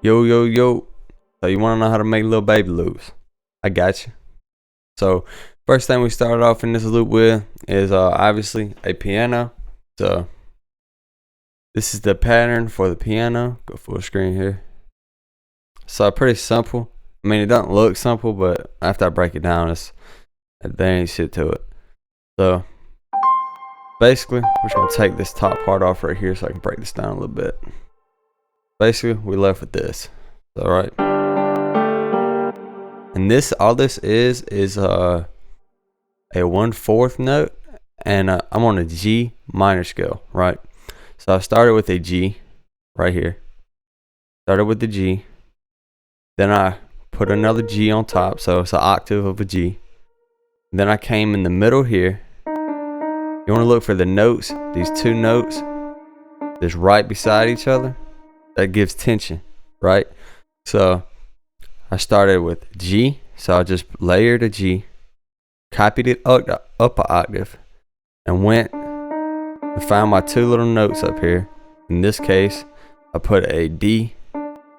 Yo, yo, yo. So you want to know how to make Lil Baby lose? I got you. So first thing we started off in this loop with is obviously a piano. So this is the pattern for the piano. Go full screen here. So pretty simple. I mean, it doesn't look simple, but after I break it down, there ain't shit to it. So basically, we're just gonna take this top part off right here so I can break this down a little bit. Basically, we left with this. All right. And all this is a 1/4 note, and I'm on a G minor scale, right? So I started with a G right here. Started with the G. Then I put another G on top, so it's an octave of a G. Then I came in the middle here. You want to look for the notes, these two notes that's right beside each other. That gives tension, right? So I started with G, so I just layered a G, copied it up an octave, and went and found my two little notes up here. In this case, I put a D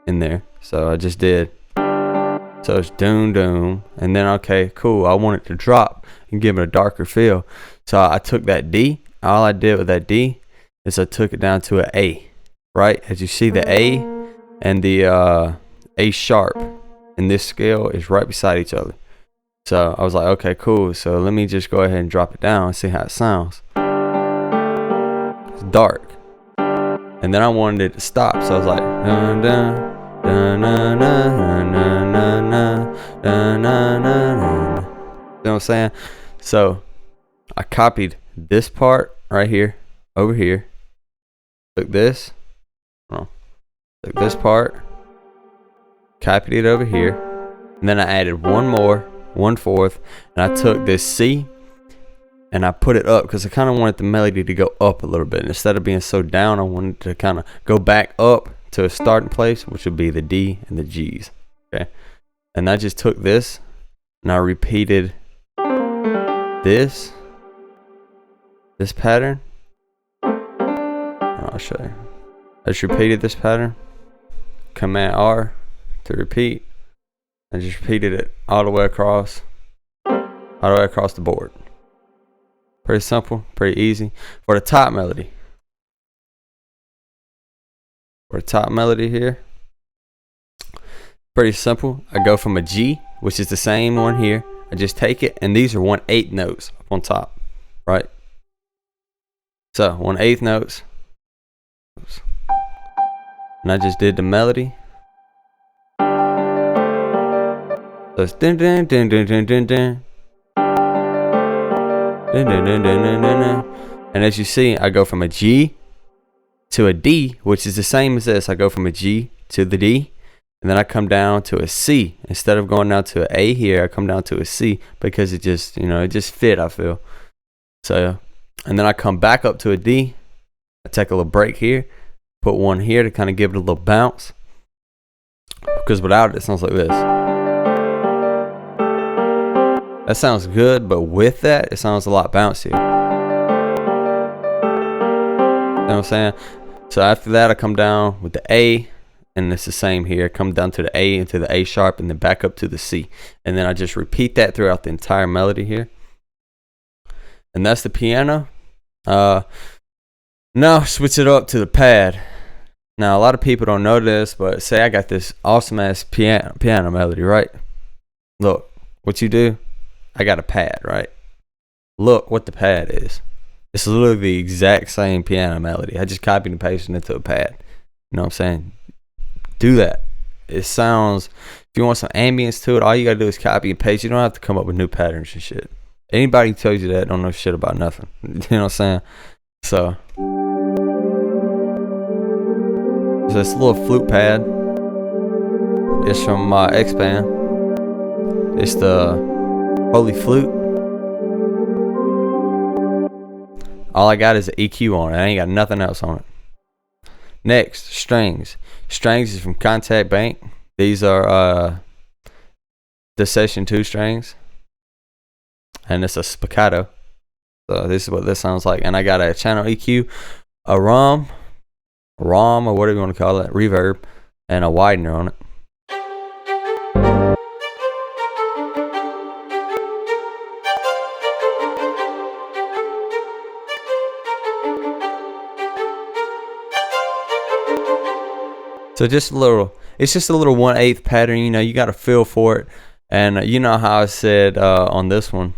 in there, so I just did. So it's doom doom, and then okay, cool. I want it to drop and give it a darker feel. So I took that D. All I did with that D is I took it down to an A, right? As you see, the A and the A sharp in this scale is right beside each other. So I was like, okay, cool. So let me just go ahead and drop it down and see how it sounds. It's dark, and then I wanted it to stop. So I was like, dun dun. Dun, dun, dun, dun, dun, dun, dun, dun, dun. You know what I'm saying? So I copied this part right here over here. Took this part, copied it over here, and then I added one more, 1/4, and I took this C and I put it up because I kind of wanted the melody to go up a little bit. And instead of being so down, I wanted to kind of go back up to a starting place, which would be the D and the G's. Okay, and I just took this and I repeated this pattern. I'll show you. I just repeated this pattern. Command R to repeat. I just repeated it all the way across the board. Pretty simple, pretty easy. For the top melody. For the top melody here, pretty simple. I go from a G, which is the same one here. I just take it, and these are 1/8 notes up on top, right? So 1/8 notes. Oops. And I just did the melody. So it's dun dun dun dun dun dun dun. Dun dun dun dun dun dun. And as you see, I go from a G to a D, which is the same as this. I go from a G to the D, and then I come down to a C. Instead of going down to an A here, I come down to a C because it just, it just fit, I feel. So, and then I come back up to a D. I take a little break here, put one here to kind of give it a little bounce, because without it sounds like this. That sounds good, but with that, it sounds a lot bouncier. You know what I'm saying? So after that, I come down with the A, and it's the same here. Come down to the A into the A sharp, and then back up to the C. And then I just repeat that throughout the entire melody here. And that's the piano. Now switch it up to the pad. Now a lot of people don't know this, but say I got this awesome ass piano melody, right? Look, what you do, I got a pad, right? Look what the pad is. It's literally the exact same piano melody. I just copied and pasted it into a pad. You know what I'm saying? Do that. It sounds, if you want some ambience to it, all you gotta do is copy and paste. You don't have to come up with new patterns and shit. Anybody who tells you that don't know shit about nothing. You know what I'm saying? So this little flute pad is from my X-Band. It's the Holy Flute. All I got is an EQ on it. I ain't got nothing else on it. Next, strings. Strings is from Contact Bank. These are the Session 2 strings. And it's a spiccato. So this is what this sounds like. And I got a channel EQ, a ROM, or whatever you want to call it, reverb. and a widener on it. So just a little, it's just a little 1/8 pattern, you know, you got a feel for it. And you know how I said on this one,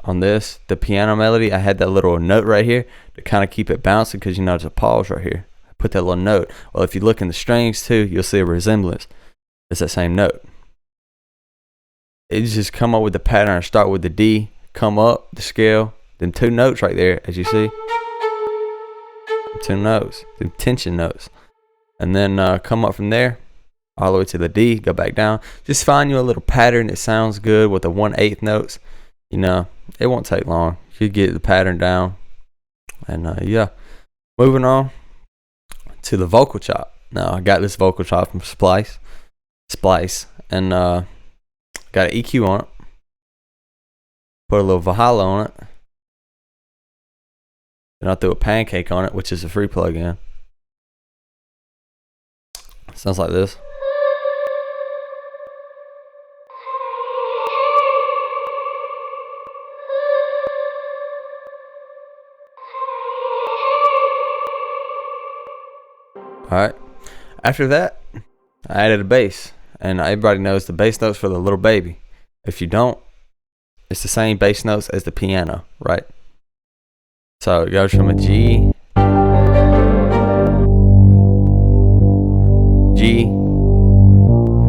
on this, the piano melody, I had that little note right here to kind of keep it bouncing because, you know, there's a pause right here. I put that little note. Well, if you look in the strings too, you'll see a resemblance. It's that same note. It just come up with the pattern, start with the D, come up the scale, then 2 notes right there, as you see. 2 notes, the tension notes. And then come up from there all the way to the D, go back down. Just find you a little pattern that sounds good with the 1/8 notes. You know, it won't take long. You get the pattern down. And yeah, moving on to the vocal chop. Now I got this vocal chop from Splice, and got an EQ on it. Put a little Valhalla on it. Then I threw a pancake on it, which is a free plugin. Sounds like this. Alright. After that, I added a bass. And everybody knows the bass notes for the little baby. If you don't, it's the same bass notes as the piano, right? So it goes from a G,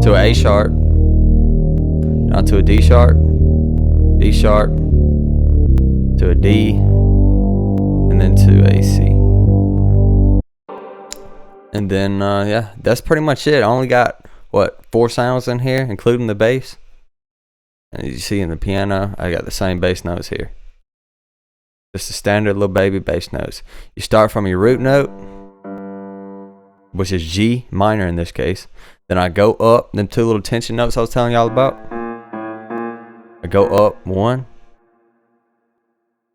to an A sharp, down to a D sharp, to a D, and then to a C. And then yeah, that's pretty much it. I only got what, 4 sounds in here, including the bass. And as you see in the piano, I got the same bass notes here. Just the standard little baby bass notes. You start from your root note, which is G minor in this case. Then I go up, them 2 little tension notes I was telling y'all about. I go up 1,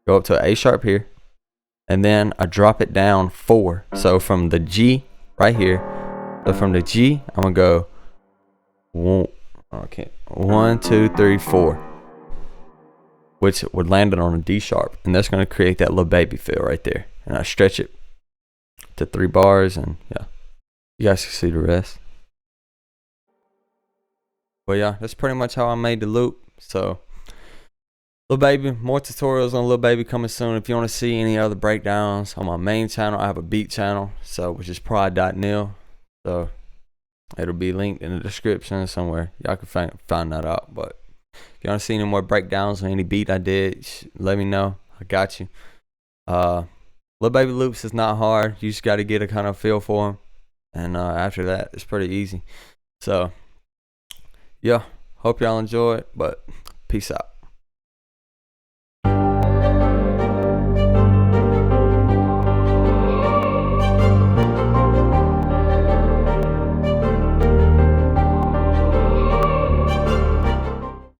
go up to an A sharp here, and then I drop it down 4. So from the G right here, so from the G, I'm gonna go 1, 2, 3, 4, which would land it on a D sharp, and that's gonna create that little baby feel right there. And I stretch it to 3 bars, and yeah, you guys can see the rest. But yeah, that's pretty much how I made the loop. So Lil Baby, more tutorials on Lil Baby coming soon. If you want to see any other breakdowns on my main channel, I have a beat channel, so which is prod.nil. So it'll be linked in the description somewhere. Y'all can find that out. But if you want to see any more breakdowns on any beat I did, let me know. I got you. Lil Baby loops is not hard. You just got to get a kind of feel for them, and after that, it's pretty easy. So yeah, hope y'all enjoy it. But peace out.